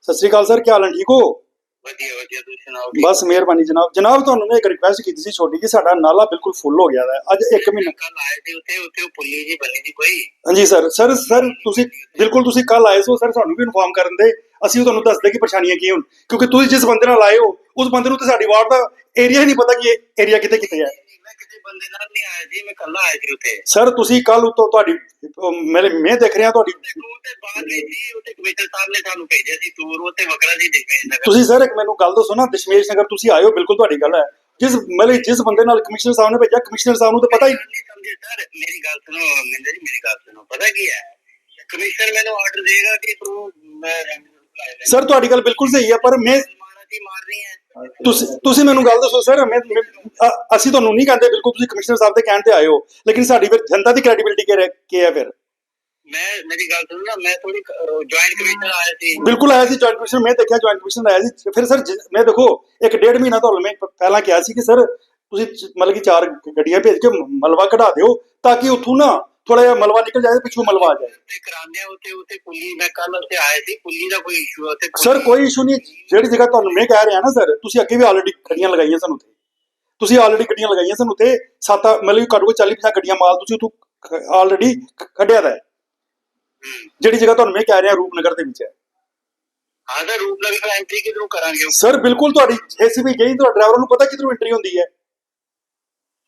ਸਤਿ ਸ੍ਰੀ ਅਕਾਲ sir, ਕੀ ਹਾਲ ਹੈ? ਠੀਕ ਹੋ? ਵਧੀਆ ਵਧੀਆ, ਤੁਸੀਂ ਸੁਣਾਓ? ਬਸ ਮਿਹਰਬਾਨੀ ਜਨਾਬ। ਜਨਾਬ ਤੁਹਾਨੂੰ ਮੈਂ ਇੱਕ ਰਿਕੁਐਸਟ ਕੀਤੀ ਸੀ ਛੋਟੀ ਜੀ, ਸਾਡਾ ਨਾਲਾ ਬਿਲਕੁਲ ਫੁੱਲ ਹੋ ਗਿਆ ਹੈ ਅੱਜ 1 ਮਹੀਨਾ। ਕੱਲ ਆਏ ਸੀ ਉੱਥੇ ਉੱਥੇ ਉਹ ਪੁੱਲੀ ਜੀ ਬਣੀ ਸੀ ਕੋਈ। ਹਾਂਜੀ ਸਰ ਤੁਸੀਂ ਬਿਲਕੁਲ ਤੁਸੀਂ ਕੱਲ ਆਏ ਸੋ ਸਰ, ਸਾਨੂੰ ਵੀ ਇਨਫਾਰਮ ਕਰਨ ਦੇ, ਅਸੀਂ ਤੁਹਾਨੂੰ ਦੱਸਦੇ ਕਿ ਪਰੇਸ਼ਾਨੀਆਂ ਕੀ ਹੋਣ, ਕਿਉਂਕਿ ਤੁਸੀਂ ਜਿਸ ਬੰਦੇ ਨਾਲ ਆਏ ਹੋ ਉਸ ਬੰਦੇ ਨੂੰ ਤੇ ਸਾਡੀ ਵਾਰਡ ਦਾ ਏਰੀਆ ਹੀ ਨਹੀਂ ਪਤਾ ਕਿ ਇਹ ਏਰੀਆ ਕਿੱਥੇ ਕਿੱਥੇ ਹੈ। ਮੈਂ ਕਿਸੇ ਬੰਦੇ ਨਾਲ ਨਹੀਂ ਆਇਆ ਜੀ, ਮੈਂ ਕੱਲਾ ਆਇਆ ਸੀ ਉੱਥੇ। ਸਰ ਤੁਸੀਂ ਕੱਲ ਉਤੋਂ ਤੁਹਾਡੀ ਮੈਂ ਦੇਖ ਰਿਹਾ ਤੁਹਾਡੀ ਤੇ ਬਾਅਦ ਵਿੱਚ ਹੀ ਉੱਥੇ ਕਮਿਸ਼ਨਰ ਸਾਹਿਬ ਨੇ ਸਾਨੂੰ ਭੇਜਿਆ ਸੀ ਟੂਰ, ਉੱਥੇ ਵਕਰਾ ਜੀ ਦਸ਼ਮੇਸ਼ ਨਗਰ। ਤੁਸੀਂ ਸਰ ਇੱਕ ਮੈਨੂੰ ਗੱਲ ਦੱਸੋ ਨਾ, ਦਸ਼ਮੇਸ਼ ਨਗਰ ਤੁਸੀਂ ਆਏ ਹੋ, ਬਿਲਕੁਲ ਤੁਹਾਡੀ ਗੱਲ ਹੈ। ਜਿਸ ਬੰਦੇ ਨਾਲ ਕਮਿਸ਼ਨਰ ਸਾਹਿਬ ਨੇ ਭੇਜਿਆ, ਕਮਿਸ਼ਨਰ ਸਾਹਿਬ ਨੂੰ ਤਾਂ ਪਤਾ ਹੀ ਨਹੀਂ ਸਮਝੇ ਸਰ। ਮੇਰੀ ਗੱਲ ਸੁਣੋ ਮਹਿੰਦਰ ਜੀ, ਮੇਰੀ ਗੱਲ ਸੁਣੋ। ਪਤਾ ਕੀ ਹੈ, ਕਮਿਸ਼ਨਰ ਮੈਨੂੰ ਆਰਡਰ ਦੇਗਾ ਕਿ ਤੂੰ ਮੈਂ ਸਰ ਤੁਹਾਡੀ ਗੱਲ ਬਿਲਕੁਲ ਸਹੀ ਹੈ, ਪਰ ਮੈਂ ਮਾਰ ਰਹੀ ਹੈ। ਤੁਸੀਂ ਮੈਨੂੰ ਗੱਲ ਦੱਸੋ ਸਰ, ਅਸੀਂ ਤੁਹਾਨੂੰ ਨਹੀਂ ਕਹਿੰਦੇ, ਬਿਲਕੁਲ ਤੁਸੀਂ ਕਮਿਸ਼ਨਰ ਸਾਹਿਬ ਦੇ ਕਹਿਣ ਤੇ ਆਏ ਹੋ, ਲੇਕਿਨ ਸਾਡੀ ਫਿਰ ਜਨਤਾ ਦੀ ਕ੍ਰੈਡੀਬਿਲਿਟੀ ਕੀ ਹੈ ਫਿਰ? ਮੇਰੀ ਗੱਲ ਸੁਣੋ ਨਾ, ਮੈਂ ਥੋੜੀ ਜੁਆਇੰਟ ਕਮਿਸ਼ਨਰ ਆਇਆ ਸੀ। ਬਿਲਕੁਲ ਆਇਆ ਸੀ ਜੁਆਇੰਟ ਕਮਿਸ਼ਨਰ, ਮੈਂ ਦੇਖਿਆ ਜੁਆਇੰਟ ਕਮਿਸ਼ਨਰ ਆਇਆ ਸੀ। ਫਿਰ ਸਰ ਮੈਂ ਦੇਖੋ 1.5 ਮਹੀਨਾ ਤੁਹਾਨੂੰ ਮੈਂ ਪਹਿਲਾਂ ਕਿਹਾ ਸੀ ਕਿ ਸਰ ਤੁਸੀਂ ਮਤਲਬ ਕਿ 4 ਗੱਡੀਆਂ ਭੇਜ ਕੇ ਮਲਵਾ ਕਢਾ ਦਿਓ, ਤਾਂ ਕਿ ਉੱਥੋਂ ਨਾ ਥੋੜਾ ਜਿਹਾ ਮਲਵਾ ਨਿਕਲ ਜਾਏ, ਪਿੱਛੋਂ ਮਲਵਾ ਆ ਜਾਏ। ਤੇ ਕਰਾਉਂਦੇ ਉੱਥੇ ਪੁੱਲੀ, ਮੈਂ ਕੱਲ ਉੱਥੇ ਆਇਆ ਸੀ, ਪੁੱਲੀ ਦਾ ਕੋਈ ਇਸ਼ੂ ਹੈ ਉੱਥੇ? ਸਰ ਕੋਈ ਇਸ਼ੂ ਨਹੀਂ, ਜਿਹੜੀ ਜਗ੍ਹਾ ਤੁਹਾਨੂੰ ਮੈਂ ਕਹਿ ਰਿਹਾ ਨਾ ਸਰ, ਤੁਸੀਂ ਅੱਗੇ ਵੀ ਆਲਰੇਡੀ ਗੱਡੀਆਂ ਲਗਾਈਆਂ ਸਾਨੂੰ ਉੱਥੇ, ਤੁਸੀਂ ਆਲਰੇਡੀ ਗੱਡੀਆਂ ਲਗਾਈਆਂ ਸਾਨੂੰ ਉੱਥੇ 7 ਮਤਲਬ ਘੱਟੋ ਘੱਟ 40-50 ਗੱਡੀਆਂ ਮਾਲ ਤੁਸੀਂ ਉੱਥੋਂ ਆਲਰੇਡੀ ਕੱਢਿਆ ਦਾ ਹੈ। ਜਿਹੜੀ ਜਗ੍ਹਾ ਤੁਹਾਨੂੰ ਮੈਂ ਕਹਿ ਰਿਹਾ ਰੂਪਨਗਰ ਦੇ ਵਿੱਚ ਹੈ। ਹਾਂ ਸਰ, ਰੂਪਨਗਰ ਐਂਟਰੀ ਕਿਧਰੋਂ ਕਰਾਂਗੇ ਸਰ? ਬਿਲਕੁਲ ਤੁਹਾਡੀ ਜੇਸੀਬੀ ਗਈ, ਤੁਹਾਡੇ ਡਰਾਈਵਰ ਨੂੰ ਪਤਾ ਕਿਧਰੋਂ ਐਂਟਰੀ ਹੁੰਦੀ ਹੈ,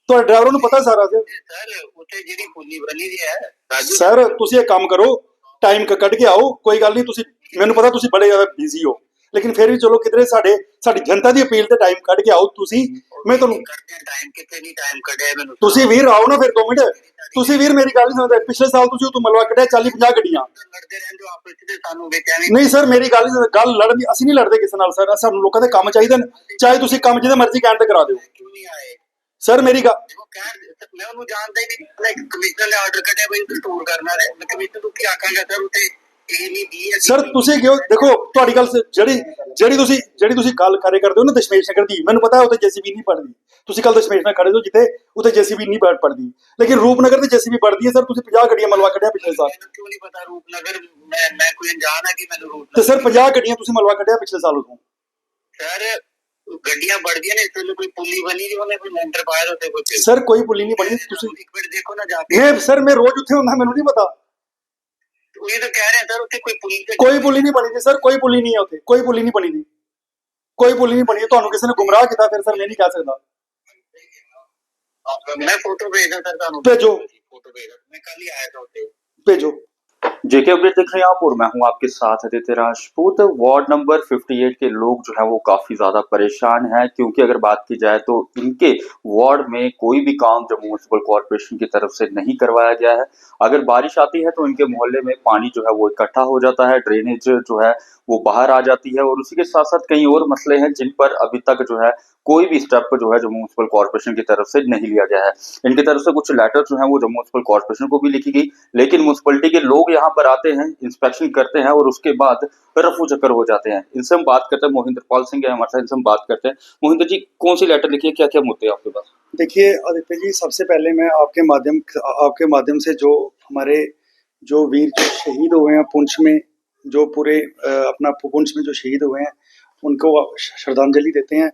ਤੁਹਾਡੇ ਡਰਾਈਵਰ ਨੂੰ ਪਤਾ ਸਾਰਾ। ਸਰ ਉੱਥੇ ਜਿਹੜੀ ਪੁੱਲੀ ਬਣੀ ਦੀ ਹੈ ਸਰ, ਤੁਸੀਂ ਇੱਕ ਕੰਮ ਕਰੋ, ਟਾਈਮ ਕੱਢ ਕੇ ਆਓ, ਕੋਈ ਗੱਲ ਨਹੀਂ। ਤੁਸੀਂ ਮੈਨੂੰ ਪਤਾ ਤੁਸੀਂ ਬੜੇ ਜ਼ਿਆਦਾ ਬਿਜ਼ੀ ਹੋ, ਲੇਕਿਨ ਫਿਰ ਵੀ ਚਲੋ ਕਿਧਰੇ ਸਾਡੀ ਜਨਤਾ ਦੀ ਅਪੀਲ ਤੇ ਟਾਈਮ ਕੱਢ ਕੇ ਆਓ ਤੁਸੀਂ। ਮੈਂ ਤੁਹਾਨੂੰ ਟਾਈਮ ਕਿੱਥੇ ਨਹੀਂ ਟਾਈਮ ਕੱਢਿਆ ਮੈਨੂੰ। ਤੁਸੀਂ ਵੀਰ ਆਓ ਨਾ ਫਿਰ 2 ਮਿੰਟ। ਤੁਸੀਂ ਵੀਰ ਮੇਰੀ ਗੱਲ ਨਹੀਂ ਸੁਣਦੇ, ਪਿਛਲੇ ਸਾਲ ਤੁਸੀਂ ਉਤੋਂ ਮਲਵਾ ਕੱਢਿਆ 40-50 ਗੱਡੀਆਂ। ਲੜਦੇ ਰਹਿੰਦੇ ਹੋ ਆਪਸ ਵਿੱਚ, ਸਾਨੂੰ ਵੇਚਿਆ ਨਹੀਂ ਸਰ, ਮੇਰੀ ਗੱਲ ਲੜਨ ਦੀ, ਅਸੀਂ ਨਹੀਂ ਲੜਦੇ ਕਿਸੇ ਨਾਲ ਸਰ, ਸਾਨੂੰ ਲੋਕਾਂ ਦੇ ਕੰਮ ਚਾਹੀਦੇ ਨੇ, ਚਾਹੇ ਤੁਸੀਂ ਕੰਮ ਜਿਹਦੇ ਮਰਜ਼ੀ ਕਹਿਣ ਤੇ ਕਰਾ ਦਿਓ। ਕਿਉਂ ਨਹੀਂ ਆਏ ਸਰ ਮੇਰੀ ਗੱਲ, ਮੈਂ ਉਹਨੂੰ ਜਾਣਦਾ ਹੀ ਨਹੀਂ। ਕਮਿਸ਼ਨਰ ਨੇ ਆਰਡਰ ਕੱਢਿਆ ਬਈ ਸਟੋਰ ਕਰਨਾ ਹੈ, ਮੈਂ ਕਮਿਸ਼ਨਰ ਨੂੰ ਕੀ ਆਖਾਂਗਾ ਸਰ ਉੱਥੇ ਇਹ ਨਹੀਂ ਦੀ ਹੈ। ਸਰ ਤੁਸੀਂ ਕਿਉਂ ਦੇਖੋ, ਤੁਹਾਡੀ ਗੱਲ ਜਿਹੜੀ ਤੁਸੀਂ ਗੱਲ ਕਰਦੇ ਹੋ ਨਾ ਦਸ਼ਮੇਸ਼ ਨਗਰ ਦੀ, ਮੈਨੂੰ ਪਤਾ ਉੱਥੇ ਜੇਸੀਬੀ ਨਹੀਂ ਪੜਦੀ। ਤੁਸੀਂ ਕੱਲ ਦਸ਼ਮੇਸ਼ ਨਗਰ ਖੜੇ ਹੋ ਜਿੱਥੇ ਉੱਥੇ ਜੇਸੀਬੀ ਨਹੀਂ ਪੜਦੀ, ਲੇਕਿਨ ਰੂਪਨਗਰ ਤੇ ਜੇਸੀਬੀ ਪੜਦੀ ਹੈ। ਸਰ ਤੁਸੀਂ 50 ਗੱਡੀਆਂ ਮਲਵਾ ਕੱਢਿਆ ਪਿਛਲੇ ਸਾਲ। ਕਿਉਂ ਨਹੀਂ ਪਤਾ ਰੂਪਨਗਰ? ਮੈਂ ਕੋਈ ਅਣਜਾਣ ਹੈ ਕਿ ਮੈਨੂੰ ਰੂਪਨਗਰ? ਤੇ ਸਰ 50 ਗੱਡੀਆਂ ਤੁਸੀਂ ਮਲਵਾ ਕੱਢਿਆ ਪਿਛਲੇ ਸਾਲ ਉਦੋਂ। ਸਰ ਗੱਡੀਆਂ बढ़ ਨੇ, ਇਸ ਕੋਈ ਪੁੱਲੀ ਬਣੀ ਨਹੀਂ, ਉਹਨੇ ਕੋਈ ਲੈਂਟਰ ਪਾਇਆ ਉੱਤੇ ਕੋਈ। ਸਰ ਕੋਈ ਪੁੱਲੀ ਨਹੀਂ ਬਣੀ, ਤੁਸੀਂ ਇੱਕ ਮਿੰਟ ਦੇਖੋ ਨਾ ਜਾ ਕੇ। ਸਰ ਮੈਂ ਰੋਜ਼ ਉੱਥੇ ਹੁੰਦਾ, ਮੈਨੂੰ ਨਹੀਂ ਪਤਾ। ਇਹ ਤਾਂ ਕਹਿ ਰਹੇ ਸਰ ਉੱਥੇ ਕੋਈ ਪੁੱਲੀ ਨਹੀਂ ਬਣੀ ਜੀ ਸਰ, ਕੋਈ ਪੁੱਲੀ ਨਹੀਂ ਹੈ ਉੱਥੇ, ਕੋਈ ਪੁੱਲੀ ਨਹੀਂ ਬਣੀ ਜੀ, ਕੋਈ ਪੁੱਲੀ ਨਹੀਂ ਬਣੀ। ਤੁਹਾਨੂੰ ਕਿਸੇ ਨੇ ਗੁੰਮਰਾਹ ਕੀਤਾ ਫਿਰ ਸਰ, ਮੈਂ ਨਹੀਂ ਕਹਿ ਸਕਦਾ। ਮੈਂ ਫੋਟੋ ਭੇਜਦਾ सर ਤੁਹਾਨੂੰ, ਭੇਜੋ फोटो भेजा, मैं कल ही आया था ਉੱਥੇ, ਭੇਜो। जेके अपडेट देख रहे हैं आप और मैं हूं आपके साथ आदित्य राजपूत। वार्ड नंबर 58 के लोग जो है वो काफी ज्यादा परेशान हैं, क्योंकि अगर बात की जाए तो इनके वार्ड में कोई भी काम जम्मू म्युनिसिपल कॉर्पोरेशन की तरफ से नहीं करवाया गया है। अगर बारिश आती है तो इनके मोहल्ले में पानी जो है वो इकट्ठा हो जाता है, ड्रेनेज जो है वो बाहर आ जाती है, और उसी के साथ साथ कई और मसले हैं जिन पर अभी तक जो है कोई भी स्टेप जो है जम्मू म्युनिसिपल कॉर्पोरेशन की तरफ से नहीं लिया गया है। इनकी तरफ से कुछ लेटर जो है वो जम्मू म्युनिसिपल कॉर्पोरेशन को भी लिखी गई, लेकिन म्युनिसिपलिटी के लोग यहाँ पर आते हैं, इंस्पेक्शन करते हैं और उसके बाद रफू चक्कर हो जाते हैं। इनसे हम बात करते हैं, मोहिंद्र पाल सिंह है हमारे साथ, इनसे हम बात करते हैं। मोहिंद्र जी, कौन सी लेटर लिखी है, क्या क्या मुद्दे हैं आपके पास? देखिए आदित्य जी, सबसे पहले मैं आपके माध्यम से जो हमारे जो वीर जो शहीद हुए हैं पुंछ में, जो पूरे अपना पुंछ में जो शहीद हुए हैं, उनको श्रद्धांजलि देते हैं।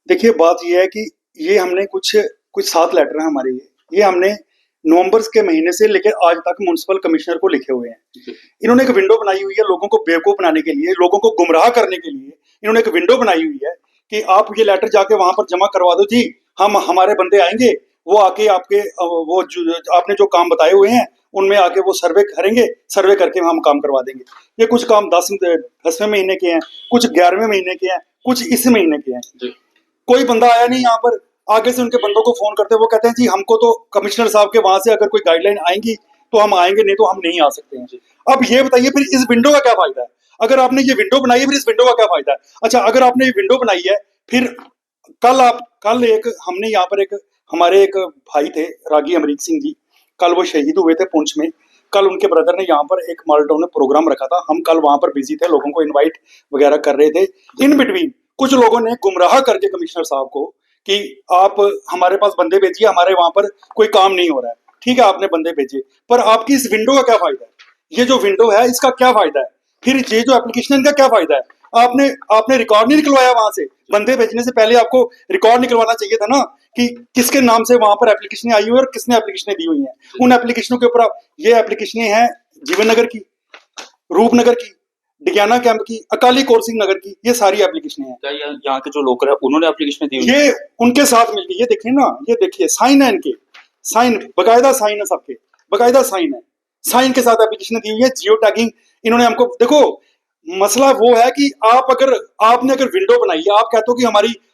देखिए बात यह है कि ये हमने कुछ 7 लेटर हैं हमारे, ये हमने नवंबर के महीने से लेकर आज तक म्युनिसिपल कमिश्नर को लिखे हुए हैं। इन्होंने एक विंडो बनाई हुई है लोगों को बेवकूफ बनाने के लिए, लोगों को गुमराह करने के लिए। इन्होंने एक विंडो बनाई हुई है कि आप ये लेटर जाके वहां पर जमा करवा दो जी, हम हमारे बंदे आएंगे, वो आके आपके वो आपने जो काम बताए हुए हैं उनमें आके वो सर्वे करेंगे, सर्वे करके हम काम करवा देंगे। ये कुछ काम 10वें महीने के हैं, कुछ 11वें महीने के हैं, कुछ इस महीने के हैं। कोई बंदा आया नहीं यहाँ पर, आगे से उनके बंदों को फोन करते, वो कहते हैं जी हमको तो कमिश्नर साहब के वहां से अगर कोई गाइडलाइन आएंगी तो हम आएंगे, नहीं तो हम नहीं आ सकते हैं। अब ये बताइए फिर इस विंडो का क्या फायदा है? अगर आपने ये विंडो बनाई है फिर इस विंडो का क्या फायदा है? अच्छा, अगर आपने ये विंडो बनाई है, फिर कल एक हमने यहाँ पर एक हमारे एक भाई थे रागी अमरीक सिंह जी, कल वो शहीद हुए थे पुंछ में। कल उनके ब्रदर ने यहाँ पर एक मॉडल टाउन में प्रोग्राम रखा था, हम कल वहां पर बिजी थे, लोगों को इन्वाइट वगैरह कर रहे थे। इन बिटवीन कुछ लोगों ने गुमराह करके कमिश्नर साहब को कि आप हमारे पास बंदे भेजिए, हमारे वहां पर कोई काम नहीं हो रहा है। ठीक है, आपने बंदे भेजे, पर आपकी इस विंडो का क्या फायदा है? ये जो विंडो है इसका क्या फायदा है फिर ये जो एप्लीकेशन है इनका क्या फायदा है? आपने रिकॉर्ड नहीं निकलवाया वहां से? बंदे भेजने से पहले आपको रिकॉर्ड निकलवाना चाहिए था ना कि किसके नाम से वहां पर एप्लीकेशन आई हुई है और किसने एप्लीकेशन दी हुई है। उन एप्लीकेशनों के ऊपर ये एप्लीकेशन है जीवन नगर की, रूपनगर की, डिग्याना कैंप की, अकाली कोरसिंग नगर की, ये सारी एप्लीकेशन है। क्या यहाँ के जो लोग हैं उन्होंने एप्लीकेशन दी हुई है? ये उनके साथ मिलकर, ये देखिए ना, ये देखिए साइन है इनके, साइन बकायदा साइन है सबके, बकायदा साइन है, साइन के साथ एप्लीकेशन दी हुई है। जियो टैगिंग इन्होंने हमको, देखो मसला वो है कि आपने अगर विंडो बनाई है, आप कहते हो कि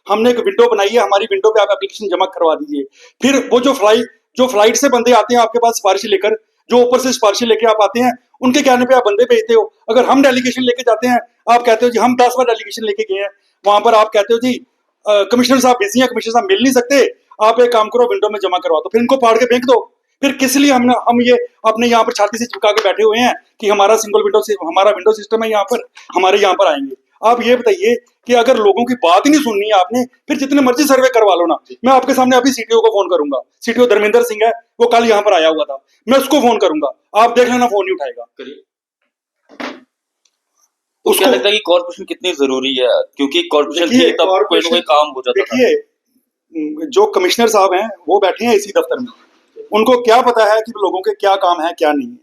हमने एक विंडो बनाई है, हमारी विंडो पे आप एप्लीकेशन जमा करवा दीजिए। फिर वो जो फ्लाइट से बंदे आते हैं आपके पास सिफारिश लेकर, जो ऊपर से सिफारिश लेके आप आते हैं, उनके कहने पे आप बंदे भेजते हो। अगर हम डेलीगेशन लेके जाते हैं, आप कहते हो जी हम 10 बार डेलीगेशन लेके गए हैं, वहां पर आप कहते हो जी कमिश्नर साहब बिजी हैं, कमिश्नर साहब मिल नहीं सकते, आप एक काम करो विंडो में जमा करवा दो, फिर इनको फाड़ के फेंक दो। फिर किस लिए हम ये अपने यहाँ पर छाती से चिपका के बैठे हुए हैं कि हमारा सिंगल विंडो से हमारा विंडो सिस्टम है, यहाँ पर हमारे यहाँ पर आएंगे। आप ये बताइए कि अगर लोगों की बात ही नहीं सुननी है आपने, फिर जितने मर्जी सर्वे करवा लो ना। मैं आपके सामने अभी सीटीओ को फोन करूंगा, सीटीओ धर्मेंद्र सिंह है, वो कल यहाँ पर आया हुआ था, मैं उसको फोन करूंगा, आप देख लेना फोन नहीं उठाएगा। तो क्या लगता है कि कॉर्पोरेशन कितनी जरूरी है? क्योंकि कॉर्पोरेशन थी तब कोई ना कोई काम हो जाता था। देखिए जो कमिश्नर साहब हैं वो बैठे हैं इसी दफ्तर में, उनको क्या पता है कि लोगों के क्या काम है क्या नहीं है।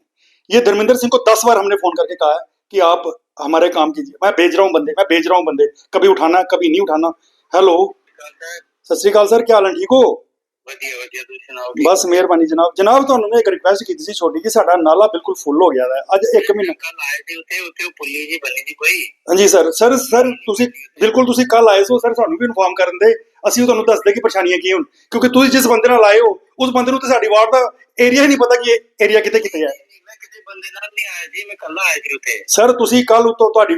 ये धर्मेंद्र सिंह को 10 बार हमने फोन करके कहा है कि आप हमारे काम कीजिए, मैं भेज रहा हूँ बंदे, कभी उठाना कभी नहीं उठाना। हेलो, सत श्री अकाल सर, क्या हाल है, ठीक हो? बस मेहरबानी जनाब। जनाब तो मैं एक रिक्वेस्ट की थी छोटी जी, साडा नाला बिल्कुल फुल हो गया है अज 1 महीना। हाँ जी सर, बिल्कुल तुसी कल आए सो सर, सानू भी इन्फॉर्म करन दे, ਅਸੀਂ ਤੁਹਾਨੂੰ ਦੱਸਦੇ ਕਿ ਪਰੇਸ਼ਾਨੀਆਂ ਕੀ ਹੋਣ, ਕਿਉਂਕਿ ਤੁਸੀਂ ਜਿਸ ਬੰਦੇ ਨਾਲ ਆਏ ਹੋ ਉਸ ਬੰਦੇ ਨੂੰ ਤੇ ਸਾਡੀ ਵਾਰਡ ਦਾ ਏਰੀਆ ਹੀ ਨਹੀਂ ਪਤਾ ਕਿ ਇਹ ਏਰੀਆ ਕਿੱਥੇ ਕਿੱਥੇ ਹੈ। ਮੈਂ ਕਿਸੇ ਬੰਦੇ ਨਾਲ ਨਹੀਂ ਆਇਆ ਜੀ, ਮੈਂ ਕੱਲਾ ਆਇਆ ਸੀ ਉੱਥੇ। ਸਰ ਤੁਸੀਂ ਕੱਲ ਉਤੋਂ ਤੁਹਾਡੀ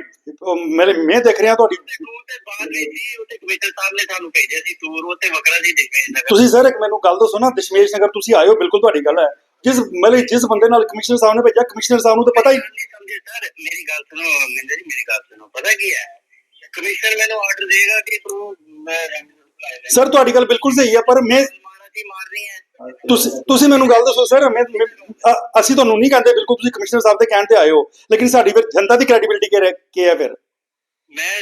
ਮੈਂ ਦੇਖ ਰਿਹਾ ਤੁਹਾਡੀ ਤੇ ਬਾਅਦ ਵਿੱਚ ਜੀ ਉੱਥੇ ਕਮਿਸ਼ਨਰ ਸਾਹਿਬ ਨੇ ਸਾਨੂੰ ਭੇਜਿਆ ਸੀ ਟੂਰ, ਉੱਥੇ ਵਕਰਾ ਜੀ ਦਸ਼ਮੇਸ਼ ਨਗਰ। ਤੁਸੀਂ ਸਰ ਇੱਕ ਮੈਨੂੰ ਗੱਲ ਦੱਸੋ ਨਾ, ਦਸ਼ਮੇਸ਼ ਨਗਰ ਤੁਸੀਂ ਆਏ ਹੋ, ਬਿਲਕੁਲ ਤੁਹਾਡੀ ਗੱਲ ਹੈ, ਜਿਸ ਬੰਦੇ ਨਾਲ ਕਮਿਸ਼ਨਰ ਸਾਹਿਬ ਨੇ ਭੇਜਿਆ, ਕਮਿਸ਼ਨਰ ਸਾਹਿਬ ਨੂੰ ਤਾਂ ਪਤਾ ਹੀ ਨਹੀਂ ਸਮਝੇ ਸਰ। ਮੇਰੀ ਗੱਲ ਸੁਣੋ ਮਹਿੰਦਰ ਜੀ, ਮੇਰੀ ਗੱਲ ਸੁਣੋ, ਪਤਾ ਕੀ ਹੈ, ਕਮਿਸ਼ਨਰ ਮੈਨੂੰ ਆਰਡਰ ਦੇਗਾ ਕਿ ਤੂੰ ਸਰ ਤੁਹਾਡੀ ਗੱਲ ਬਿਲਕੁਲ ਸਹੀ ਹੈ, ਪਰ ਮੈਂ ਮਾਰਨੀ ਹੈ। ਤੁਸੀਂ ਮੈਨੂੰ ਗੱਲ ਦੱਸੋ ਸਰ, ਅਸੀਂ ਤੁਹਾਨੂੰ ਨਹੀਂ ਕਹਿੰਦੇ, ਬਿਲਕੁਲ ਤੁਸੀਂ ਕਮਿਸ਼ਨਰ ਸਾਹਿਬ ਦੇ ਕਹਿਣ ਤੇ ਆਏ ਹੋ, ਲੇਕਿਨ ਸਾਡੀ ਫਿਰ ਜਨਤਾ ਦੀ ਕ੍ਰੈਡੀਬਿਲਿਟੀ ਕੀ ਹੈ ਫਿਰ?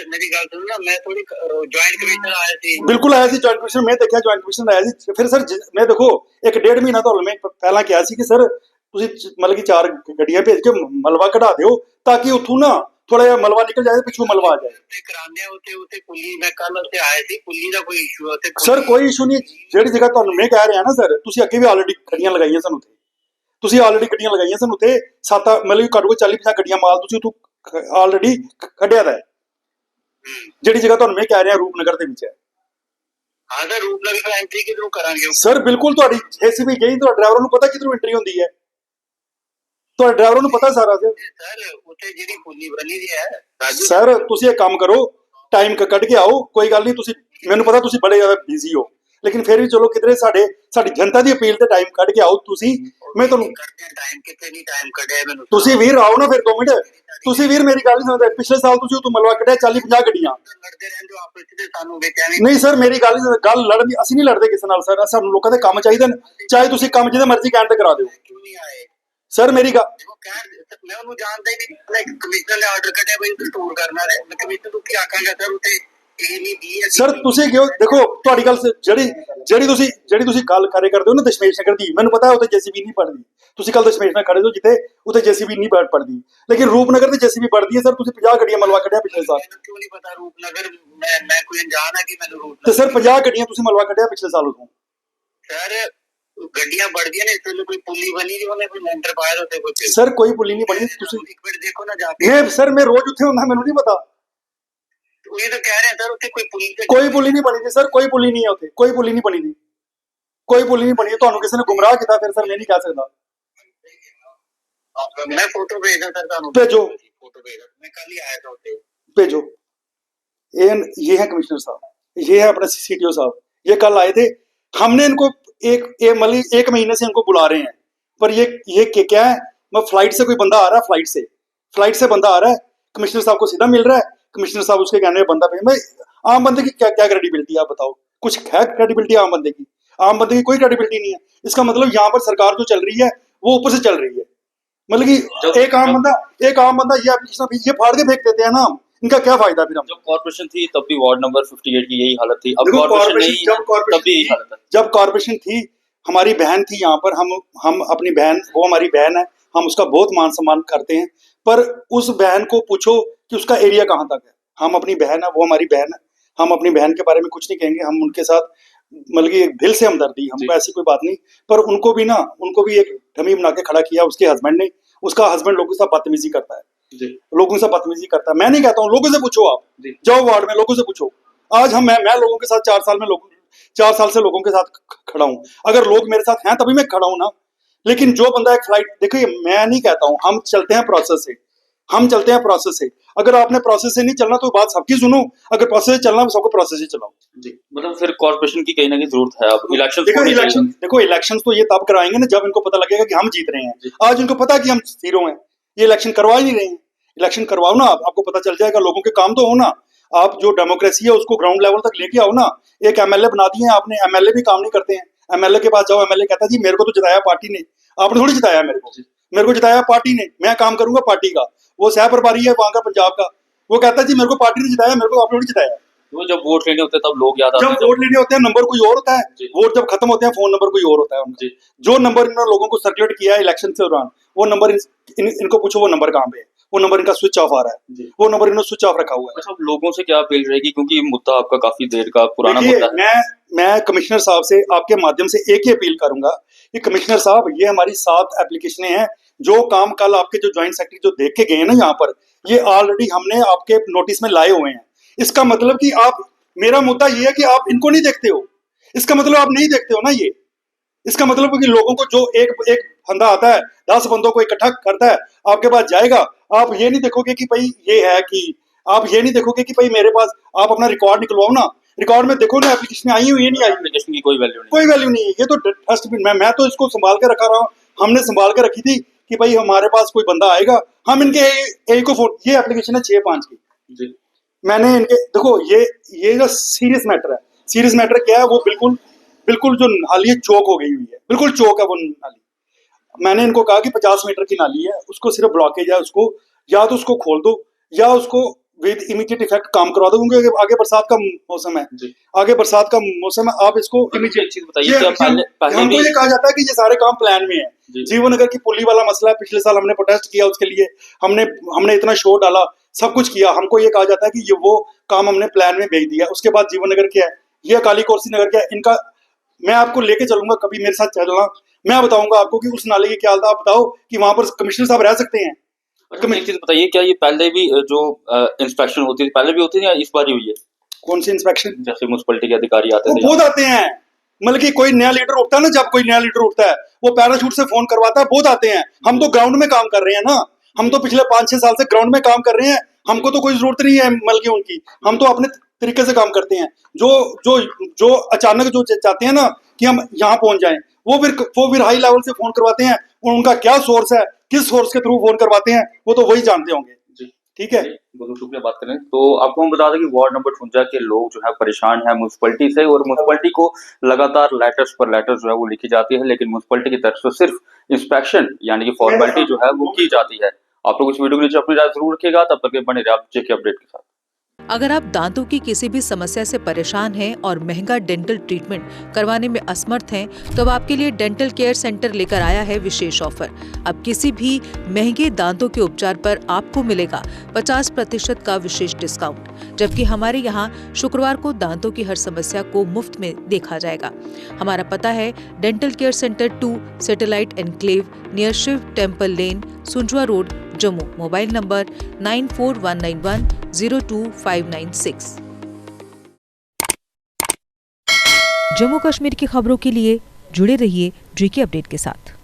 ਮੇਰੀ ਗੱਲ ਸੁਣੋ ਨਾ, ਮੈਂ ਥੋੜੀ ਜੁਆਇੰਟ ਕਮਿਸ਼ਨਰ ਆਇਆ ਸੀ, ਬਿਲਕੁਲ ਆਇਆ ਸੀ ਜੁਆਇੰਟ ਕਮਿਸ਼ਨਰ, ਮੈਂ ਦੇਖਿਆ ਜੁਆਇੰਟ ਕਮਿਸ਼ਨਰ ਆਇਆ ਸੀ। ਫਿਰ ਸਰ ਮੈਂ ਦੇਖੋ 1.5 ਮਹੀਨਾ ਤੁਹਾਨੂੰ ਮੈਂ ਪਹਿਲਾਂ ਕਿਹਾ ਸੀ ਕਿ ਸਰ ਤੁਸੀਂ ਮਤਲਬ ਕਿ 4 ਗੱਡੀਆਂ ਭੇਜ ਕੇ ਮਲਬਾ ਕਢਾ ਦਿਓ ਤਾਂ ਕਿ ਉੱਥੋਂ ਨਾ ਥੋੜਾ ਜਿਹਾ ਮਲਬਾ ਨਿਕਲ ਜਾਏ, ਪਿੱਛੋਂ ਮਲਬਾ ਆ ਜਾਏ। ਤੇ ਕਰਾਉਂਦੇ ਆ ਉੱਥੇ ਪੁੱਲੀ, ਮੈਂ ਕੱਲ ਉੱਥੇ ਆਇਆ ਸੀ, ਪੁੱਲੀ ਦਾ ਕੋਈ ਇਸ਼ੂ ਹੈ ਉੱਥੇ? ਸਰ ਕੋਈ ਇਸ਼ੂ ਨਹੀਂ, ਜਿਹੜੀ ਜਗ੍ਹਾ ਤੁਹਾਨੂੰ ਮੈਂ ਕਹਿ ਰਿਹਾ ਨਾ ਸਰ, ਤੁਸੀਂ ਅੱਗੇ ਵੀ ਆਲਰੇਡੀ ਗੱਡੀਆਂ ਲਗਾਈਆਂ ਸਾਨੂੰ ਉੱਥੇ, ਤੁਸੀਂ ਆਲਰੇਡੀ ਗੱਡੀਆਂ ਲਗਾਈਆਂ ਸਾਨੂੰ ਉੱਥੇ 7 ਮਤਲਬ ਕਿ ਘੱਟੋ ਘੱਟ 40-50 ਗੱਡੀਆਂ ਮਾਲ ਤੁਸੀਂ ਉੱਥੋਂ ਆਲਰੇਡੀ ਕੱਢਿਆ ਦਾ ਹੈ। ਜਿਹੜੀ ਜਗ੍ਹਾ ਤੁਹਾਨੂੰ ਮੈਂ ਕਹਿ ਰਿਹਾ ਰੂਪਨਗਰ ਦੇ ਵਿੱਚ ਹੈ। ਹਾਂ ਸਰ, ਰੂਪਨਗਰ ਐਂਟਰੀ ਕਿਧਰੋਂ ਕਰਾਂਗੇ ਸਰ? ਬਿਲਕੁਲ ਤੁਹਾਡੀ ਜੇਸੀਬੀ ਗਈ, ਤੁਹਾਡੇ ਡਰਾਈਵਰ ਨੂੰ ਪਤਾ ਕਿਧਰੋਂ ਐਂਟਰੀ ਹੁੰਦੀ ਹੈ, ਤੁਹਾਡੇ ਡਰਾਈਵਰ ਨੂੰ ਪਤਾ ਸਾਰਾ। ਸਰ ਉੱਥੇ ਜਿਹੜੀ ਪੁੱਲੀ ਬਣੀ ਦੀ ਹੈ ਸਰ, ਤੁਸੀਂ ਇੱਕ ਕੰਮ ਕਰੋ, ਟਾਈਮ ਕੱਢ ਕੇ ਆਓ, ਕੋਈ ਗੱਲ ਨਹੀਂ, ਤੁਸੀਂ ਮੈਨੂੰ ਪਤਾ ਤੁਸੀਂ ਬੜੇ ਜ਼ਿਆਦਾ ਬਿਜ਼ੀ ਹੋ, ਲੇਕਿਨ ਫਿਰ ਵੀ ਚਲੋ ਕਿਧਰੇ ਸਾਡੀ ਜਨਤਾ ਦੀ ਅਪੀਲ ਤੇ ਟਾਈਮ ਕੱਢ ਕੇ ਆਓ ਤੁਸੀਂ। ਮੈਂ ਤੁਹਾਨੂੰ ਟਾਈਮ ਕਿੱਥੇ ਨਹੀਂ ਟਾਈਮ ਕੱਢਿਆ ਮੈਨੂੰ। ਤੁਸੀਂ ਵੀਰ ਆਓ ਨਾ ਫਿਰ 2 ਮਿੰਟ, ਤੁਸੀਂ ਵੀਰ ਮੇਰੀ ਗੱਲ ਨਹੀਂ ਸੁਣਦੇ। ਪਿਛਲੇ ਸਾਲ ਤੁਸੀਂ ਉਤੋਂ ਮਲਵਾ ਕੱਢਿਆ 40-50 ਗੱਡੀਆਂ। ਲੜਦੇ ਰਹਿੰਦੇ ਹੋ ਆਪਸ ਵਿੱਚ, ਸਾਨੂੰ ਵੇਚਿਆ ਨਹੀਂ ਸਰ, ਮੇਰੀ ਗੱਲ ਲੜਨ ਦੀ, ਅਸੀਂ ਨਹੀਂ ਲੜਦੇ ਕਿਸੇ ਨਾਲ ਸਰ, ਸਾਨੂੰ ਲੋਕਾਂ ਦੇ ਕੰਮ ਚਾਹੀਦੇ ਨੇ, ਚਾਹੇ ਤੁਸੀਂ ਕੰਮ ਜਿਹਦੇ ਮਰਜ਼ੀ ਕਹਿਣ ਤੇ ਕਰਾ ਦਿਓ। ਕਿਉਂ ਨਹੀਂ ਆਏ ਸਰ? ਮੇਰੀ ਗੱਲ ਮੈਂ ਉਹਨੂੰ ਜਾਣਦਾ ਹੀ ਨਹੀਂ, ਕਮਿਸ਼ਨਰ ਨੇ ਆਰਡਰ ਕੱਢਿਆ ਬਈ ਸਟੋਰ ਕਰਨਾ ਹੈ, ਮੈਂ ਕਮਿਸ਼ਨਰ ਨੂੰ ਕੀ ਆਖਾਂਗਾ ਸਰ ਉੱਥੇ ਇਹ ਨਹੀਂ ਦੀ ਹੈ। ਸਰ ਤੁਸੀਂ ਕਿਉਂ, ਦੇਖੋ ਤੁਹਾਡੀ ਗੱਲ ਜਿਹੜੀ ਤੁਸੀਂ ਗੱਲ ਕਰਦੇ ਹੋ ਨਾ ਦਸ਼ਮੇਸ਼ ਨਗਰ ਦੀ, ਮੈਨੂੰ ਪਤਾ ਹੈ ਉੱਥੇ ਜੇਸੀਬੀ ਨਹੀਂ ਪੜਦੀ, ਤੁਸੀਂ ਕੱਲ ਦਸ਼ਮੇਸ਼ ਨਗਰ ਖੜੇ ਹੋ ਜਿੱਥੇ ਉੱਥੇ ਜੇਸੀਬੀ ਨਹੀਂ ਪੜਦੀ, ਲੇਕਿਨ ਰੂਪਨਗਰ ਤੇ ਜੇਸੀਬੀ ਪੜਦੀ ਹੈ। ਸਰ ਤੁਸੀਂ 50 ਗੱਡੀਆਂ ਮਲਵਾ ਕੱਢਿਆ ਪਿਛਲੇ ਸਾਲ। ਮੈਨੂੰ ਕਿਉਂ ਨਹੀਂ ਪਤਾ ਰੂਪਨਗਰ, ਮੈਂ ਕੋਈ ਅਣਜਾਣ ਹੈ ਕਿ ਮੈਨੂੰ ਰੂਪਨਗਰ ਤੇ ਸਰ 50 ਗੱਡੀਆਂ ਤੁਸੀਂ ਮਲਵਾ ਕੱਢਿਆ ਪਿਛਲੇ ਸਾਲ ਉਦੋਂ। ਸਰ ਗੱਡੀਆਂ बढ़ਦੀਆਂ ਨੇ, ਇਸ ਵੇਲੇ ਕੋਈ ਪੁੱਲੀ ਬਣੀ ਨਹੀਂ, ਉਹਨੇ ਕੋਈ ਲੈਂਟਰ ਪਾਇਆ ਉੱਤੇ ਕੁਝ। ਸਰ ਕੋਈ ਪੁੱਲੀ ਨਹੀਂ ਬਣੀ, ਤੁਸੀਂ ਇੱਕ ਮਿੰਟ ਦੇਖੋ ਨਾ ਜਾ ਕੇ। ਸਰ ਮੈਂ ਰੋਜ਼ ਉੱਥੇ ਹੁੰਦਾ, ਮੈਨੂੰ ਨਹੀਂ ਪਤਾ। ਇਹ ਤਾਂ ਕਹਿ ਰਹੇ ਸਰ ਉੱਥੇ ਕੋਈ ਪੁੱਲੀ ਨਹੀਂ ਬਣੀ ਜੀ ਸਰ, ਕੋਈ ਪੁੱਲੀ ਨਹੀਂ ਹੈ ਉੱਥੇ, ਕੋਈ ਪੁੱਲੀ ਨਹੀਂ ਬਣੀ ਜੀ, ਕੋਈ ਪੁੱਲੀ ਨਹੀਂ ਬਣੀ। ਤੁਹਾਨੂੰ ਕਿਸੇ ਨੇ ਗੁੰਮਰਾਹ ਕੀਤਾ ਫਿਰ ਸਰ, ਮੈਂ ਨਹੀਂ ਕਹਿ ਸਕਦਾ। मैं फोटो भेजा सर ਤੁਹਾਨੂੰ भेजो, फोटो भेजा, मैं कल ही आया था ਉੱਥੇ भेजो। ये है कमिश्नर साहब, ये है अपने सीटीओ साहब, ये कल आए थे। हमने इनको एक महीने से इनको बुला रहे हैं, पर ये क्या है, मैं फ्लाइट से कोई बंदा आ रहा है, फ्लाइट से बंदा आ रहा है, कमिश्नर साहब को सीधा मिल रहा है, कमिश्नर साहब उसके कहने में बंदा भेज। मैं आम बंदे की क्या क्रेडिबिलिटी, आप बताओ, कुछ है क्रेडिबिलिटी आम बंदे की? आम बंदे की कोई क्रेडिबिलिटी नहीं है। इसका मतलब यहाँ पर सरकार जो चल रही है वो ऊपर से चल रही है, मतलब कि एक आम बंदा ये एप्लीकेशन ये फाड़ के फेंक देते हैं ना, इनका क्या फायदा फिर हम। जब कॉर्पोरेशन थी तब भी वार्ड नंबर 58 की यही हालत थी, अब देखो, कॉर्पोरेशन नहीं है तब भी यही हालत है। जब कॉर्पोरेशन थी, हमारी बहन थी यहाँ पर, हम अपनी बहन, वो हमारी बहन है, हम उसका बहुत मान सम्मान करते हैं, पर उस बहन को पूछो कि उसका एरिया कहाँ तक है। हम अपनी बहन है, वो हमारी बहन है, हम अपनी बहन के बारे में कुछ नहीं कहेंगे, हम उनके साथ मतलब कि दिल से हमदर्दी, हमको ऐसी कोई बात नहीं, पर उनको भी एक डमी बना के खड़ा किया उसके हस्बैंड ने। उसका हस्बैंड लोगों के साथ बदतमीजी करता है, लोगों से बदतमीजी करता है। मैं नहीं कहता हूँ, लोगों से पूछो, आप जाओ वार्ड में, लोगों से पूछो। आज मैं लोगों के साथ 4 साल से लोगों के साथ खड़ा हूँ। अगर लोग मेरे साथ हैं तभी मैं खड़ा हूँ ना। लेकिन जो बंदा एक फ्लाइट, देखिए मैं नहीं कहता हूँ, हम चलते हैं प्रोसेस से, अगर आपने प्रोसेस से नहीं चलना तो बात सबकी सुनो, अगर प्रोसेस से चलना तो सबको प्रोसेस से चलाओ। जी, मतलब फिर कॉर्पोरेशन की कहीं ना कहीं जरूरत है। अब इलेक्शन देखो इलेक्शन तो ये तब कराएंगे ना जब इनको पता लगेगा कि हम जीत रहे हैं। आज इनको पता है कि हम जीरो हैं, ये इलेक्शन करवा ही नहीं रहे हैं। इलेक्शन करवाओ ना, आपको पता चल जाएगा, लोगों के काम तो हो ना। आप जो डेमोक्रेसी है उसको ग्राउंड लेवल तक लेके आओ ना। एक एमएलए बना दिए आपने, एमएलए भी काम नहीं करते हैं। एमएलए के पास जाओ, एमएलए कहता है जी मेरे को तो जिताया पार्टी ने, आपने थोड़ी जिताया मेरे को जिताया पार्टी ने, मैं काम करूंगा पार्टी का। वो सह प्रभारी है वहां का पंजाब का, वो कहता है जी मेरे को पार्टी ने जिताया, मेरे को आपने थोड़ी जिताया। वो जब वोट लेने होते हैं तब लोग याद आते हैं, जब वोट लेने होते हैं नंबर कोई और होता है, वोट जब खत्म होते हैं फोन नंबर कोई और होता है उनका। जो नंबर इन्होंने लोगों को सर्कुलेट किया है इलेक्शन के दौरान, वो नंबर इनको पूछो वो नंबर कहाँ पे है, वो नंबर इनका स्विच ऑफ आ रहा है, वो नंबर इन्होंने स्विच ऑफ रखा हुआ है। अच्छा, लोगों से क्या अपील रहेगी, क्योंकि ये मुद्दा आपका काफी देर का पुराना मुद्दा है। मैं कमिश्नर साहब से आपके माध्यम से एक ही अपील करूंगा कि कमिश्नर साहब, ये हमारी 7 एप्लीकेशनें हैं, जो काम कल आपके जो ज्वाइंट सेक्रेटरी जो देख के गए ना यहाँ पर, ये ऑलरेडी हमने आपके नोटिस में लाए हुए हैं। इसका मतलब कि आप, मेरा मुद्दा ये है कि आप इनको नहीं देखते हो, इसका मतलब आप नहीं देखते हो ना ये। इसका मतलब कि लोगों को जो एक बंदा आता है 10 बंदों को इकट्ठा करता है, आपके पास जाएगा, आप ये नहीं देखोगे कि भाई ये है कि, आप ये नहीं देखोगे कि भाई मेरे पास, आप अपना रिकॉर्ड निकलवाओ ना, रिकॉर्ड में देखो ना एप्लीकेशन आई हुई है नहीं आई, एप्लीकेशन की कोई वैल्यू नहीं है। ये तो डस्टबिन, मैं तो इसको संभाल के रखा रहा हूँ, हमने संभाल के रखी थी कि भाई हमारे पास कोई बंदा आएगा, हम इनके एक को फोन, ये एप्लीकेशन है 6-5 की, मैंने इनके, देखो ये जो सीरियस मैटर है, सीरियस मैटर क्या है, वो बिल्कुल जो नाली चौक हो गई हुई है, बिल्कुल चौक है वो नाली। मैंने इनको कहा कि 50 मीटर की नाली है, उसको सिर्फ ब्लॉकेज है, उसको या तो उसको खोल दो या उसको विद इमीडिएट इफेक्ट काम करवा दो, क्योंकि आगे बरसात का मौसम है, आप इसको इमीडिएट चीज बताइए। हमको ये कहा जाता है कि ये सारे काम प्लान में है। जीवन नगर की पुली वाला मसला है, पिछले साल हमने प्रोटेस्ट किया, उसके लिए हमने इतना शोर डाला, सब कुछ किया, हमको ये कहा जाता है कि ये वो काम हमने प्लान में भेज दिया। उसके बाद जीवन नगर क्या है, ये अकाली कोर्सी नगर क्या है, इनका मैं आपको लेके चलूंगा, कभी मेरे साथ चलना, मैं बताऊंगा आपको कि उस नाले की क्या हालत है। आप बताओ कि वहां पर कमिश्नर साहब रह सकते हैं? एक चीज बताइए, क्या ये पहले भी जो इंस्पेक्शन होती थी पहले भी होती थी या इस बार ही हुई है? कौन सी इंस्पेक्शन? जैसे म्युनिसिपैलिटी के अधिकारी आते थे, बहुत आते हैं, मतलब कि कोई नया लीडर उठता है ना, जब कोई नया लीडर उठता है वो पैराशूट से फोन करवाता है, बहुत आते हैं। हम तो ग्राउंड में काम कर रहे हैं ना, हम तो पिछले 5-6 साल से ग्राउंड में काम कर रहे हैं, हमको तो कोई जरूरत नहीं है बल्कि उनकी, हम तो अपने तरीके से काम करते हैं। जो अचानक जो चाहते हैं ना कि हम यहाँ पहुंच जाएं, वो फिर हाई लेवल से फोन करवाते हैं, उनका क्या सोर्स है, किस सोर्स के थ्रू फोन करवाते हैं, वो तो वही जानते होंगे। ठीक है, बहुत शुक्रिया। बात करें तो आपको हम बता दें कि वार्ड नंबर 58 के लोग जो है परेशान है म्युनिसिपैलिटी से, और म्युनिसिपैलिटी को लगातार लेटर्स पर लेटर्स जो है वो लिखी जाती है, लेकिन म्युनिसिपैलिटी की तरफ से सिर्फ इंस्पेक्शन यानी कि फॉर्मेलिटी जो है वो की जाती है। आप लोग इस वीडियो के नीचे अपनी राय जरूर रखिएगा। तब तक के बने रहिए आप जेके अपडेट के साथ। अगर आप दांतों की किसी भी समस्या से परेशान हैं और महंगा डेंटल ट्रीटमेंट करवाने में असमर्थ हैं, तो अब आपके लिए डेंटल केयर सेंटर लेकर आया है विशेष ऑफर। अब किसी भी महंगे दांतों के उपचार पर आपको मिलेगा 50% का विशेष डिस्काउंट, जबकि हमारे यहाँ शुक्रवार को दांतों की हर समस्या को मुफ्त में देखा जाएगा। हमारा पता है dental care centre 2, satellite enclave, near Shiv temple lane, Sunjwan road, Jammu. Mobile number 9419102596। Jammu Kashmir की खबरों के लिए जुड़े रहिए जेके अपडेट के साथ।